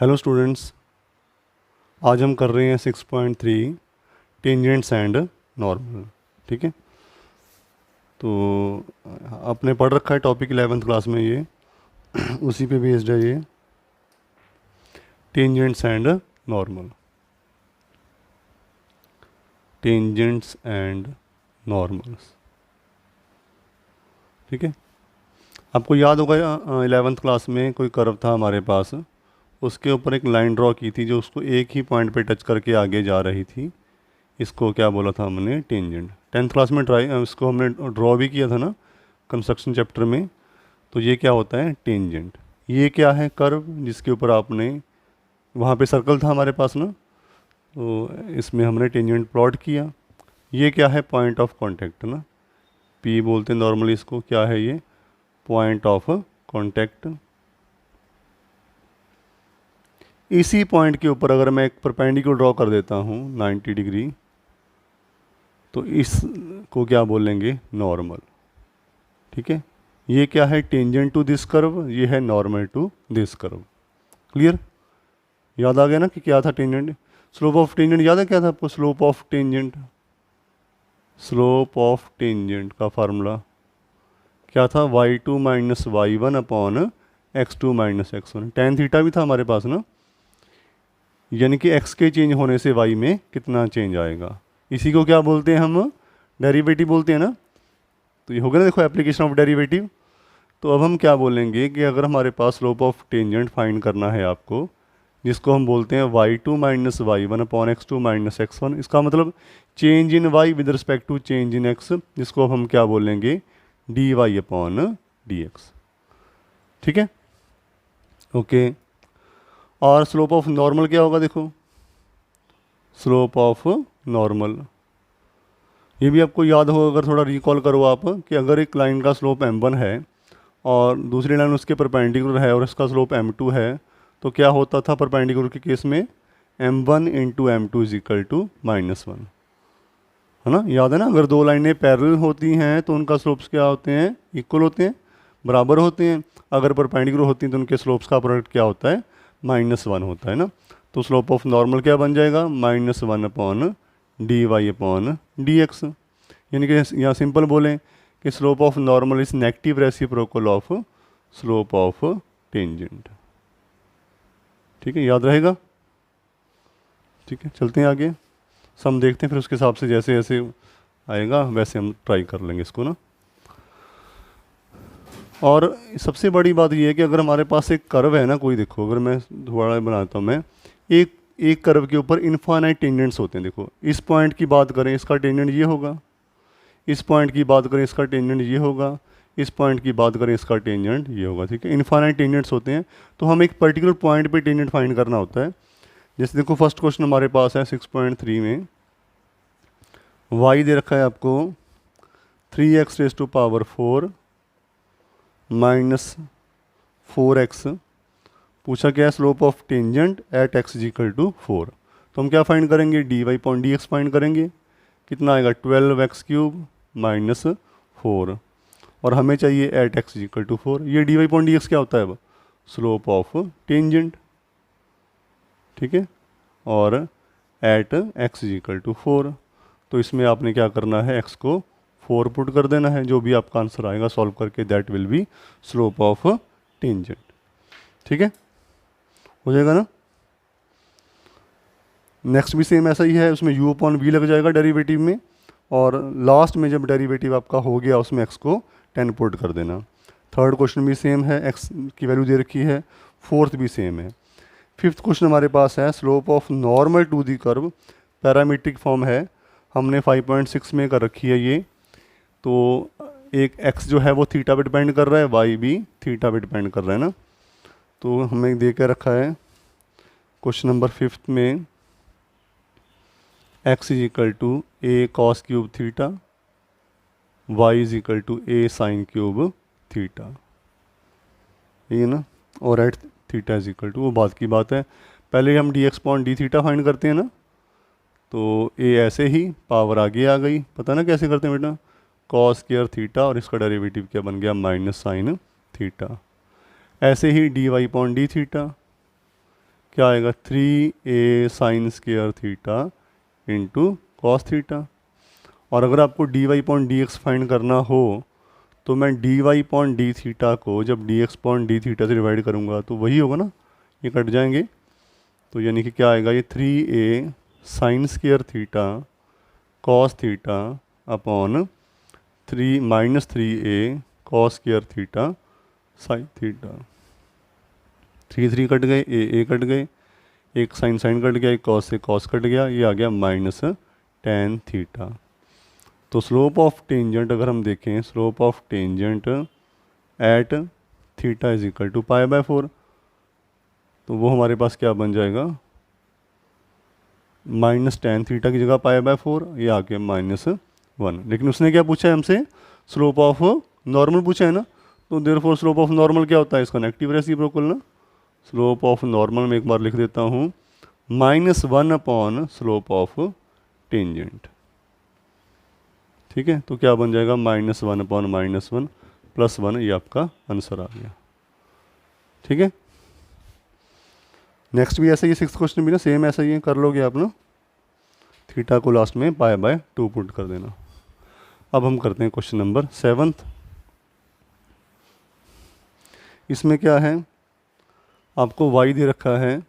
Hello students, आज हम कर रहे हैं 6.3 टेंजेंट्स एंड नॉर्मल। ठीक है, तो आपने पढ़ रखा है टॉपिक 11th क्लास में ये उसी पे बेस्ड है ये tangents and normal. Tangents and normals, ठीक है। आपको याद होगा 11th क्लास में कोई कर्व था हमारे पास, उसके ऊपर एक लाइन ड्रॉ की थी जो उसको एक ही पॉइंट पे टच करके आगे जा रही थी। इसको क्या बोला था हमने? टेंजेंट। 10th क्लास में इसको हमने ड्रॉ भी किया था ना कंस्ट्रक्शन चैप्टर में। तो ये क्या होता है? टेंजेंट। ये क्या है? कर्व जिसके ऊपर आपने, वहाँ पे सर्कल था हमारे पास ना, तो इसमें हमने टेंजेंट प्लॉट किया। ये क्या है? पॉइंट ऑफ कांटेक्ट ना, पी बोलते हैं नॉर्मली इसको। क्या है ये? Point of contact. इसी पॉइंट के ऊपर अगर मैं एक परपेंडिकुलर ड्रॉ कर देता हूँ 90 डिग्री, तो इसको क्या बोलेंगे? नॉर्मल। ठीक है, ये क्या है? टेंजेंट टू दिस कर्व, ये है normal to this curve. Clear? याद आ गया ना कि क्या था टेंजेंट? स्लोप ऑफ टेंजेंट याद है क्या था आपको? Slope of tangent, slope of tangent का फार्मूला क्या था? y2 minus y1 upon x2 minus x1। tan theta भी था हमारे पास ना, यानी कि x के चेंज होने से y में कितना चेंज आएगा। इसी को क्या बोलते हैं हम? डेरिवेटिव बोलते हैं ना। तो ये हो गया ना, देखो एप्लीकेशन ऑफ डेरिवेटिव। तो अब हम क्या बोलेंगे कि अगर हमारे पास स्लोप ऑफ टेंजेंट फाइंड करना है आपको, जिसको हम बोलते हैं y2 minus y1 upon x2 minus x1, इसका मतलब change in y with respect to change in x, जिसको अब हम क्या बोलेंगे? dy upon dx। ठीक है, ओके। और स्लोप ऑफ नॉर्मल क्या होगा? देखो, स्लोप ऑफ नॉर्मल, ये भी आपको याद होगा, अगर थोड़ा रिकॉल करो आप, कि अगर एक लाइन का स्लोप m1 है और दूसरी लाइन उसके परपेंडिकुलर है और इसका स्लोप m2 है, तो क्या होता था परपेंडिकुलर के केस में? m1 into m2 is equal to -1, है ना? याद है ना? अगर दो लाइनें पैरेलल होती हैं तो उनका स्लोप्स क्या होते हैं? इक्वल होते हैं, बराबर होते हैं। अगर परपेंडिकुलर होती हैं तो उनके स्लोप्स का प्रोडक्ट क्या होता है? -1 होता है ना। तो स्लोप ऑफ नॉर्मल क्या बन जाएगा? -1 अपॉन dy अपॉन dx। यानी कि यहाँ सिंपल बोलें कि slope of normal is negative reciprocal of slope of tangent. ठीक है, याद रहेगा? ठीक है, चलते हैं आगे, सम देखते हैं, फिर उसके हिसाब से जैसे जैसे आएगा वैसे हम ट्राई कर लेंगे इसको ना। और सबसे बड़ी बात ये है कि अगर हमारे पास एक कर्व है ना कोई, देखो अगर मैं दोबारा बनाता हूँ, मैं एक कर्व के ऊपर इनफाइनाइट टेंजेंट्स होते हैं। देखो, इस पॉइंट की बात करें, इसका टेंजेंट ये होगा। इस पॉइंट की बात करें, इसका टेंजेंट ये होगा। इस पॉइंट की बात करें, इसका टेंजेंट ये होगा। ठीक है, इनफाइनाइट टेंजेंट्स होते हैं, तो हम एक पर्टिकुलर पॉइंट पे टेंजेंट फाइंड करना होता है। जैसे देखो, फर्स्ट क्वेश्चन हमारे पास है 6.3 में, y दे रखा है आपको 3x raise to power 4 minus 4x। पूछा क्या है? Slope of tangent at x is equal to 4। तो हम क्या फाइंड करेंगे? dy पॉइंट dx फाइंड करेंगे। कितना आएगा? 12x क्यूब माइनस 4, और हमें चाहिए at x is equal to 4। ये dy पॉइंट dx क्या होता है? अब स्लोप ऑफ टेंजेंट। ठीक है, और at x is equal to 4। तो इसमें आपने क्या करना है? x को 4 पुट कर देना है। जो भी आपका आंसर आएगा सॉल्व करके, that will be slope of tangent. ठीक है, हो जाएगा ना? नेक्स्ट भी सेम ऐसा ही है, उसमें u अपॉन v लग जाएगा डेरिवेटिव में, और लास्ट में जब डेरिवेटिव आपका हो गया उसमें x को 10 पुट कर देना। थर्ड क्वेश्चन भी सेम है, x की वैल्यू दे रखी है। फोर्थ भी सेम है। फिफ्थ क्वेश्चन हमारे पास है slope of normal to the curve, parametric form है, हमने 5.6 में कर रखी है ये। तो एक x जो है वो थीटा पे डिपेंड कर रहा है, y भी थीटा पे डिपेंड कर रहा है ना। तो हमें दे के रखा है क्वेश्चन नंबर 5 में x is equal to a cos cube theta, y is equal to a sine cube theta, ये ना, और at theta is equal to, वो बात की बात है। पहले हम d x point d theta find करते हैं ना, तो ए ऐसे ही पावर आगे आ गई। पता ना कैसे करते हैं बेटा? कॉस स्क्वायर थीटा और इसका डेरिवेटिव क्या बन गया? Minus sine theta. ऐसे ही d y point d theta, क्या आएगा 3a sine square theta into cos theta. और अगर आपको dy पॉइंट dx फाइंड करना हो तो मैं dy पॉइंट डी थीटा को जब dx पॉइंट डी थीटा से डिवाइड करूँगा तो वही होगा ना, ये कट जाएंगे। तो यानी कि क्या आएगा, ये 3a sine square theta cos theta upon 3 cos square theta sine theta. 3 cut गए, ए कट गए, एक साइन कट गया, एक कॉस से कॉस कट गया, ये आ गया -tan थीटा। तो स्लोप ऑफ टेंजेंट अगर हम देखें, slope of tangent at theta is equal to π/4, तो वो हमारे पास क्या बन जाएगा, -tan थीटा की जगह π/4, ये आ गया -1। लेकिन उसने क्या पूछा है हमसे, स्लोप ऑफ नॉर्मल पूछा है ना, तो देयरफॉर स्लोप ऑफ नॉर्मल क्या होता है, इसका नेगेटिव रेसिप्रोकल ना। स्लोप ऑफ नॉर्मल में एक बार लिख देता हूँ -1 अपॉन स्लोप ऑफ टेंजेंट। ठीक है, तो क्या बन जाएगा -1 अपॉन -1 प्लस 1, ये आपका आंसर आ गया। ठीक है, नेक्स्ट भी ऐसा ही, 6th क्वेश्चन भी ना सेम ऐसा ही है, कर लोगे आप ना। थीटा को लास्ट में π/2 पुट कर देना। अब हम करते हैं क्वेश्चन नंबर 7th। इसमें क्या है, आपको y दे रखा है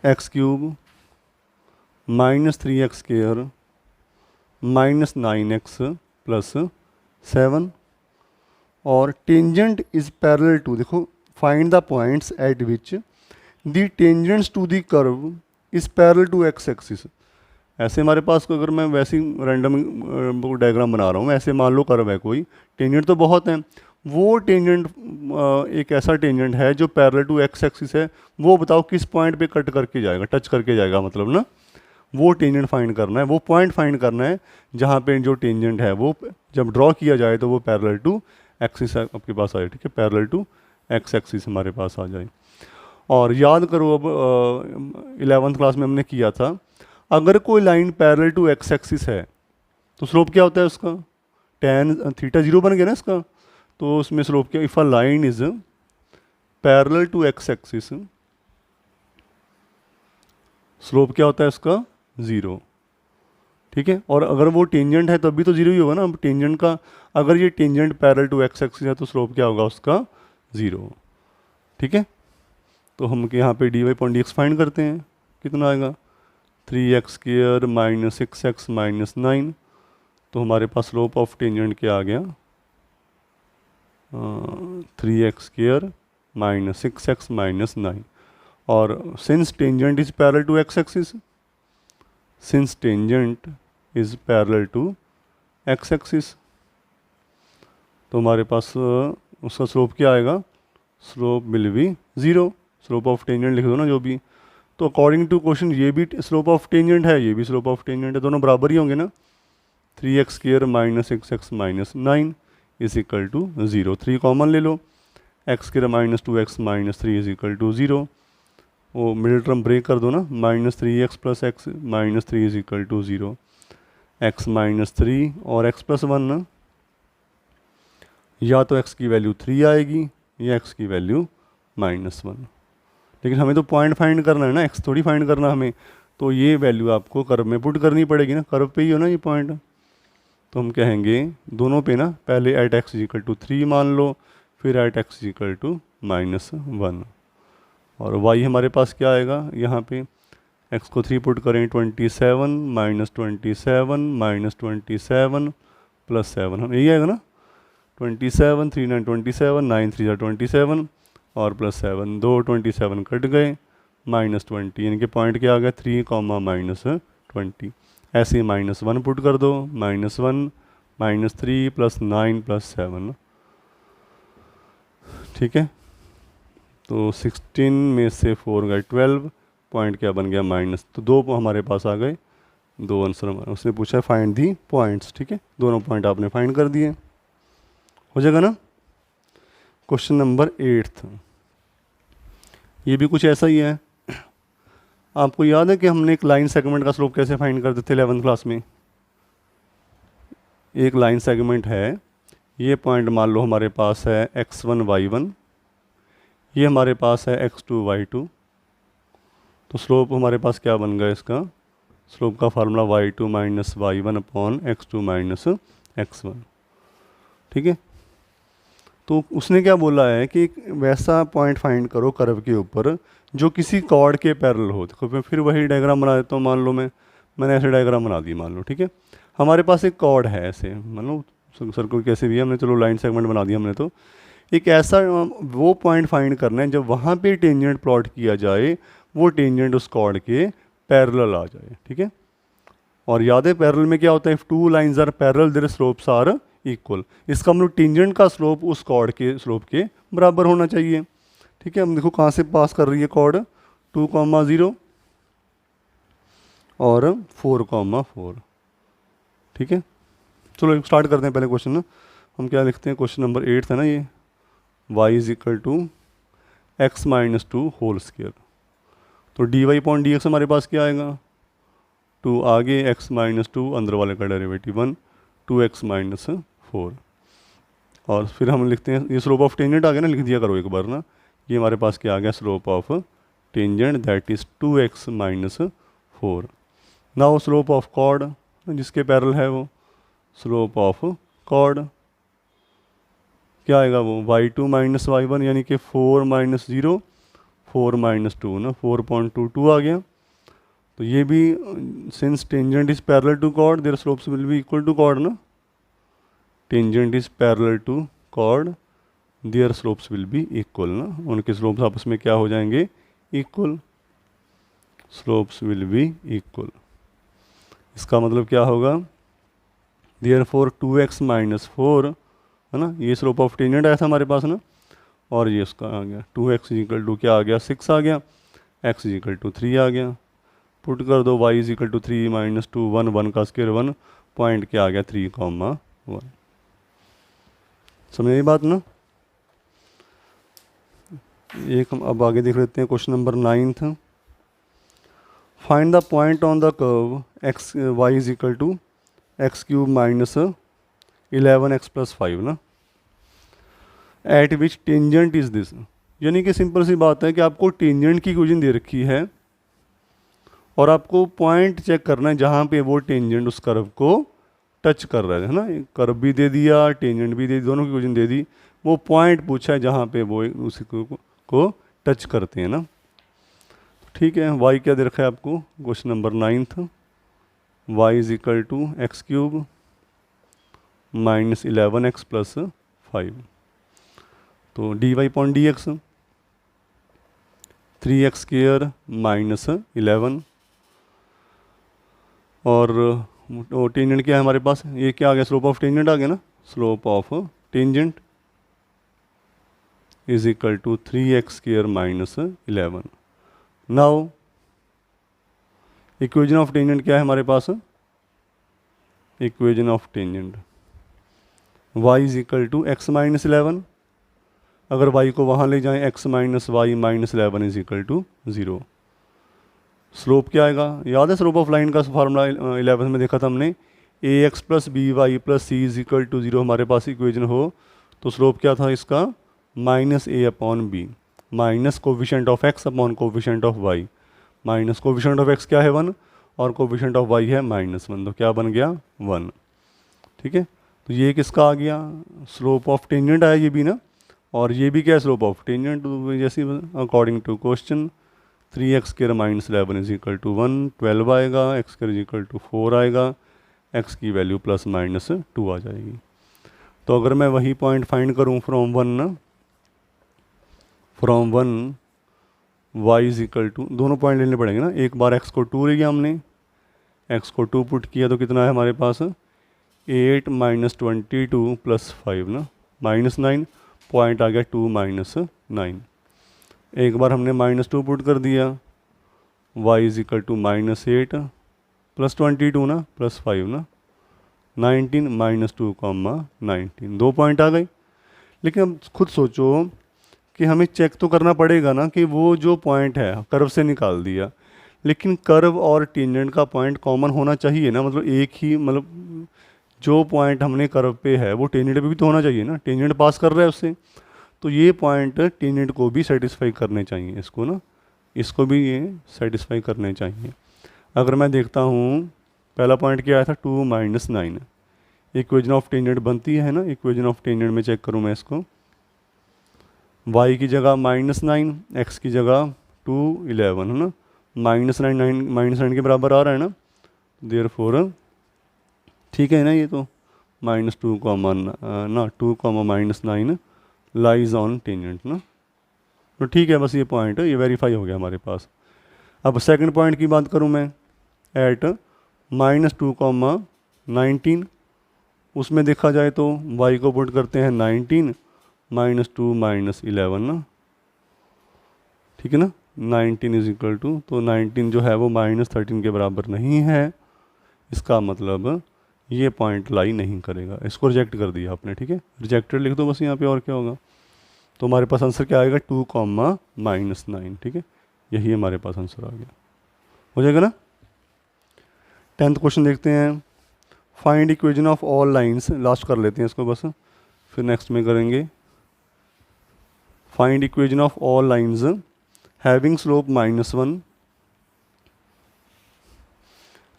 x³ -3x² -9x प्लस 7 और टेंजेंट इज पैरेलल टू, देखो find the points at which the tangents to the curve is parallel to x axis. ऐसे हमारे पास अगर मैं वैसे ही रैंडम डायग्राम बना रहा हूँ, ऐसे मान लो कर्व है कोई, टेंजेंट तो बहुत हैं, वो टेंजेंट एक ऐसा टेंजेंट है जो पैरेलल टू x एक्सिस है, वो बताओ किस पॉइंट पे कट करके जाएगा, टच करके जाएगा मतलब ना, वो टेंजेंट फाइंड करना है, वो पॉइंट फाइंड करना है जहाँ पे जो टेंजेंट है वो जब ड्रॉ किया जाए तो वो पैरेलल टू एक्सिस आपके पास आए। ठीक है, पैरेलल टू x एक्सिस हमारे पास आ जाए। और याद करो, अब 11th क्लास में हमने किया था, अगर कोई line parallel to x axis है तो स्लोप क्या होता है उसका, tan थीटा 0 बन गया ना इसका, तो उसमें स्लोप क्या, if a line is parallel to x axis, slope क्या होता है इसका 0। ठीक है, और अगर वो टेंजेंट है तब भी तो 0 ही होगा ना। अब टेंजेंट का, अगर ये tangent parallel to x axis है तो स्लोप क्या होगा उसका 0। ठीक है, तो हम यहाँ पे dy पॉइंट dx फाइंड करते हैं, कितना आएगा 3x² -6x -9, तो हमारे पास स्लोप ऑफ टेंजेंट क्या आ गया 3x² -6x -9। और since tangent is parallel to x axis, since tangent is parallel to x axis, तो हमारे पास उसका स्लोप क्या आएगा, slope will be 0। Slope of tangent लिख दो ना जो भी। तो अकॉर्डिंग टू क्वेश्चन ये भी स्लोप ऑफ टेंजेंट है, ये भी स्लोप ऑफ टेंजेंट है, दोनों बराबर ही होंगे ना। 3x² -6x -9 is equal to 0। 3 common ले लो, x² -2x -3 is equal to 0। वो मिडिल टर्म ब्रेक कर दो ना, -3x + x -3 is equal to 0। x -3 और x + 1 ना, या तो x की वैल्यू 3 आएगी या x की वैल्यू -1। लेकिन हमें तो पॉइंट फाइंड करना है ना, x थोड़ी फाइंड करना हमें, तो ये वैल्यू आपको कर्व में पुट करनी पड़ेगी ना, कर्व पे ही हो ना ये पॉइंट। तो हम कहेंगे दोनों पे ना, पहले एट x इक्वल टू 3 मान लो, फिर एट x इक्वल टू -1, और y हमारे पास क्या आएगा, यहाँ पे x को 3 पुट करें 27 -27 -27 प्लस 7, हम यही आएगा ना 27 3 9 27 9 3 27 और प्लस 7, 2 27 कट गए -20, यानी कि पॉइंट क्या आ गया 3, -20। ऐसे ही -1 पुट कर दो, -1 -3 + 9 + 7। ठीक है, तो 16 में से 4 गए 12, पॉइंट क्या बन गया माइनस, तो 2 हमारे पास आ गए, 2 आंसर उसने पूछा है फाइंड दी पॉइंट्स। ठीक है, दोनों पॉइंट आपने फाइंड कर दिए, हो जाएगा ना। क्वेश्चन नंबर 8, ये भी कुछ ऐसा ही है। आपको याद है कि हमने एक लाइन सेगमेंट का स्लोप कैसे फाइंड करते थे 11th क्लास में। एक लाइन सेगमेंट है, ये पॉइंट मान लो हमारे पास है x1 y1, ये हमारे पास है x2 y2, तो स्लोप हमारे पास क्या बन गया इसका, स्लोप का formula y2 minus y1 upon x2 minus x1, ठीक है। तो उसने क्या बोला है कि एक वैसा पॉइंट फाइंड करो कर्व के ऊपर जो किसी कॉर्ड के पैरेलल हो। तो फिर वही डायग्राम बना देता हूँ, मान लो मैंने ऐसे डायग्राम बना दी, मान लो, ठीक है। हमारे पास एक कॉर्ड है ऐसे, मान लो सर्कल कैसे भी है, हमने चलो लाइन सेगमेंट बना दिया हमने। तो एक ऐसा वो पॉइंट फाइंड करना है जब वहाँ पे टेंजेंट प्लॉट किया जाए वो टेंजेंट उस कॉर्ड के पैरेलल आ जाए, ठीक है। और याद है पैरेलल में क्या होता है, if two lines are parallel their slopes are equal. इसका मतलब टेंजेंट का स्लोप उस कॉर्ड के स्लोप के बराबर होना चाहिए, ठीक है। हम देखो कहाँ से पास कर रही है कॉर्ड, 2,0 और 4,4, ठीक है। चलो स्टार्ट करते हैं पहले क्वेश्चन ना। हम क्या लिखते हैं, क्वेश्चन नंबर 8 है ना ये, y is equal to x minus 2 whole square. तो dy अपॉन dx हमारे पास क्या आएगा, 2 आगे x माइनस 2 अंदर वाले का डेरिवेटिव 1, 2x माइनस 4। और फिर हम लिखते हैं, ये स्लोप ऑफ टेंजेंट आ गया ना, लिख दिया करो एक बार ना। ये हमारे पास क्या आ गया, slope of tangent that is 2x minus 4। Now slope of chord जिसके पैरेलल है वो, स्लोप ऑफ कॉर्ड क्या आएगा वो, y2 माइनस y1 यानी कि 4 माइनस 0 4 माइनस 2 ना, 4.22 आ गया। तो ये भी since tangent is parallel to chord their slopes will be equal to chord ना, tangent is parallel to chord their slopes will be equal ना, उनके स्लोप्स आपस में क्या हो जाएंगे, equal, slopes will be equal. इसका मतलब क्या होगा, देयरफॉर 2x माइनस 4 है ना, ये स्लोप ऑफ टेंजेंट आया था हमारे पास ना, और ये उसका आ गया 2x इक्वल टू क्या आ गया, 6 आ गया, x इक्वल टू 3 आ गया। पुट कर दो y इक्वल टू 3 माइनस 2 1 1 का स्क्वायर 1, पॉइंट क्या आ गया 3,1। समझ ये बात ना। एक हम अब आगे देख लेते हैं question number 9। Find the point on the curve x y is equal to x cube minus 11x plus 5 ना, at which tangent is this. यानी कि सिंपल सी बात है कि आपको टेंजेंट की इक्वेशन दे रखी है और आपको पॉइंट चेक करना है जहाँ पे वो टेंजेंट उस कर्व को टच कर रहा है ना। कर्व भी दे दिया, टेंजेंट भी दे दी, दोनों की इक्वेशन दे दी, वो पॉइंट पूछा है जहाँ पे वो उसी को टच करते हैं ना, ठीक है। y क्या दे रखा है आपको, question number 9, y is equal to x cube minus 11x plus 5। तो dy upon dx 3x square minus 11, और टेंजेंट क्या है हमारे पास, ये क्या आ गया, स्लोप ऑफ टेंजेंट आ गया ना, slope of tangent is equal to 3x square minus 11। Now equation of tangent क्या है हमारे पास, equation of tangent y is equal to x minus 11, अगर y को वहाँ ले जाएं x minus y minus 11 is equal to 0। Slope क्या आएगा, याद है स्लोप ऑफ लाइन का फार्मूला 11 में देखा था हमने, ax plus b y plus c is equal to 0 हमारे पास इक्वेशन हो तो स्लोप क्या था इसका, minus a upon b minus coefficient of x upon coefficient of y, minus coefficient of x क्या है 1 और कोफिशिएंट ऑफ y है -1, तो क्या बन गया 1, ठीक है। तो ये किसका आ गया, स्लोप ऑफ टेंजेंट आया ये भी ना, और ये भी क्या है स्लोप ऑफ टेंजेंट, जैसे according to question 3x square minus 11 is equal to 1, 12 आएगा, x square is equal to 4 आएगा, x की वैल्यू प्लस माइनस 2 आ जाएगी। तो अगर मैं वही पॉइंट फाइंड करूँ फ्रॉम 1 ना, from 1 y is equal to, दोनों पॉइंट लेने पड़ेंगे ना, एक बार x को 2 ले गया हमने, x को 2 पुट किया तो कितना है हमारे पास 8 माइनस 22 प्लस 5 ना, -9, पॉइंट आ गया 2 माइनस 9। एक बार हमने -2 पुट कर दिया, y is equal to -8 plus 22 ना प्लस 5 ना, 19 -2 19, 2 पॉइंट आ गए। लेकिन अब खुद सोचो कि हमें चेक तो करना पड़ेगा ना कि वो जो पॉइंट है कर्व से निकाल दिया, लेकिन कर्व और टेंजेंट का पॉइंट कॉमन होना चाहिए ना, मतलब एक ही, मतलब जो पॉइंट हमने कर्व पे है वो टेंजेंट पे भी तो होना चाहिए ना, टेंजेंट पास कर रहा है उससे। तो ये पॉइंट टेंजेंट को भी सेटिस्फाई करने चाहिए, इसको ना, इसको भी ये सेटिस्फाई करने चाहिए। अगर मैं देखता हूँ पहला पॉइंट क्या आया था 2 - 9, इक्वेशन ऑफ टेंजेंट बनती है ना, इक्वेशन ऑफ टेंजेंट में चेक करूँ मैं इसको, y की जगह -9, x की जगह 2 11 है ना, -9 के बराबर आ रहा है ना, देयरफॉर ठीक है ना, ये तो -2 ना 2 -9 लाइज ऑन टेंजेंट ना, तो ठीक है, बस ये पॉइंट ये वेरीफाई हो गया हमारे पास। अब सेकंड पॉइंट की बात करूँ मैं, एट -2, 19, उसमें देखा जाए तो y को पुट करते हैं 19 -2 -11 ना, ठीक है ना, 19 इज इक्वल टू, तो 19 जो है वो -13 के बराबर नहीं है, इसका मतलब ये पॉइंट लाई नहीं करेगा, इसको रिजेक्ट कर दिया आपने, ठीक है, रिजेक्टेड लिख दो बस यहाँ पे, और क्या होगा, तो हमारे पास आंसर क्या आएगा 2, -9, ठीक है, यही हमारे पास आंसर आ गया, हो जाएगा ना। 10th क्वेश्चन देखते हैं, find equation of all lines, last कर लेते हैं इसको बस, फिर नेक्स्ट में करेंगे। Find equation of all lines having slope -1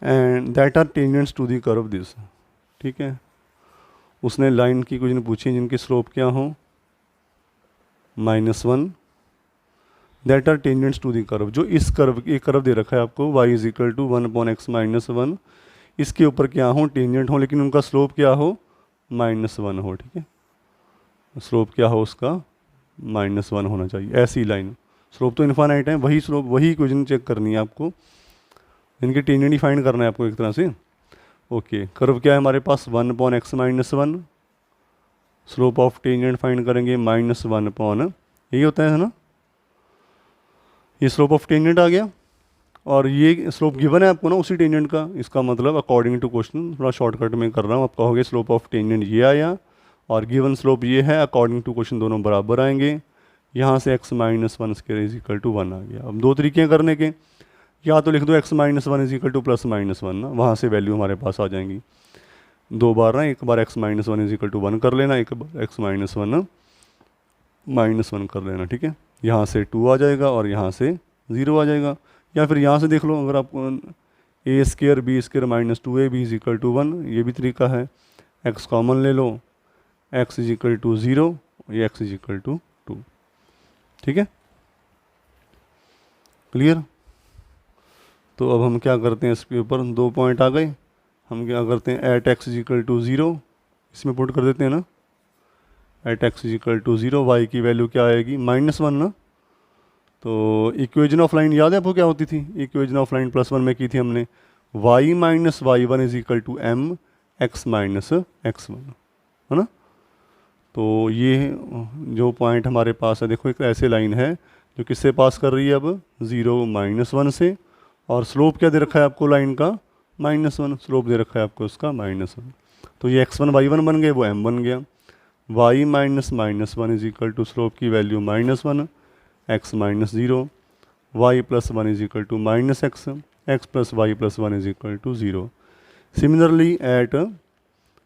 and that are tangents to the curve this, ठीक है, उसने लाइन की इक्वेशन पूछी जिनकी स्लोप क्या हो -1, that are tangents to the curve, जो इस कर्व, एक कर्व दे रखा है आपको y is equal to 1/x -1, इसके ऊपर क्या हो टेंजेंट हो, लेकिन उनका स्लोप क्या हो -1 हो, ठीक है, स्लोप क्या हो उसका -1 होना चाहिए, ऐसी लाइन, स्लोप तो इन्फानाइट है, वही स्लोप, वही इक्वेशन चेक करनी है आपको, इनके टेंजेंट ही फाइंड करना है आपको एक तरह से। ओके, कर्व क्या है हमारे पास 1/x -1, slope of tangent find करेंगे -1, यही होता है ना, ये स्लोप ऑफ टेंजेंट आ गया, और ये स्लोप गिवन है आपको ना उसी टेंजेंट का, इसका मतलब अकॉर्डिंग टू क्वेश्चन, थोड़ा शॉर्टकट में कर रहा हूँ, आप कहोगे स्लोप ऑफ टेंजेंट ये आया और गिवन स्लोप ये है, अकॉर्डिंग टू क्वेश्चन दोनों बराबर आएंगे, यहाँ से x -1 इज इक्वल टू 1 आ गया। अब दो तरीके हैं करने के, या तो लिख दो x -1 इज इक्वल टू +-1 ना, वहाँ से वैल्यू हमारे पास आ जाएंगी, दो बार ना, एक बार x -1 इज इक्वल टू 1 कर लेना, एक बार x -1 कर लेना, ठीक है, यहाँ से 2 आ जाएगा और यहाँ से 0 आ जाएगा, या फिर यहाँ से देख लो, अगर आपको a² b² -2ab is equal to 1, ये भी तरीका है, x कॉमन ले लो, x इज इक्वल टू 0, ये x इज इक्वल टू 2, ठीक है, क्लियर। तो अब हम क्या करते हैं, इसके ऊपर 2 पॉइंट आ गए, हम क्या करते हैं, at x is equal to 0 इसमें पुट कर देते हैं ना, at x is equal to 0, y की वैल्यू क्या आएगी -1 ना, तो इक्वेशन ऑफ लाइन याद है आपको क्या होती थी, इक्वेशन ऑफ लाइन +1 में की थी हमने, y -y1 is equal to mx -x1, है ना, तो ये जो पॉइंट हमारे पास है, देखो एक ऐसे लाइन है जो किससे पास कर रही है, अब 0 -1 से, और स्लोप क्या दे रखा है आपको लाइन का -1, स्लोप दे रखा है आपको उसका -1, तो ये x1 y1 बन गए, वो m बन गया, y -1 is equal to slope की value -1, x -0, y +1 is equal to -x, x + y + 1 is equal to 0। Similarly at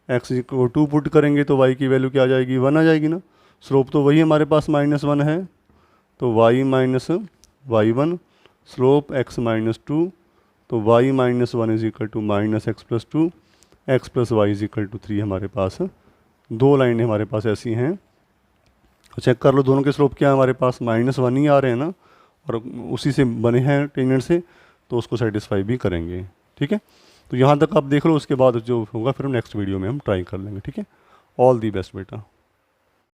x equal 2 put करेंगे तो y की वैल्यू क्या आ जाएगी, 1 आ जाएगी ना, स्लोप तो वही हमारे पास -1 है, तो y -y1, स्लोप x -2, तो y -1 is equal to -x + 2, x + y is equal to 3 हमारे पास, दो लाइनें हमारे पास ऐसी हैं, चेक कर लो दोनों के स्लोप क्या है हमारे पास -1 ही आ रहे हैं ना, और उसी से बने हैं टेंजेंट से, तो उसको सेटिस्फाई भी करेंगे, ठीक है। तो यहाँ तक आप देख लो, उसके बाद जो होगा फिर नेक्स्ट वीडियो में हम ट्राई कर लेंगे, ठीक है। ऑल दी बेस्ट बेटा।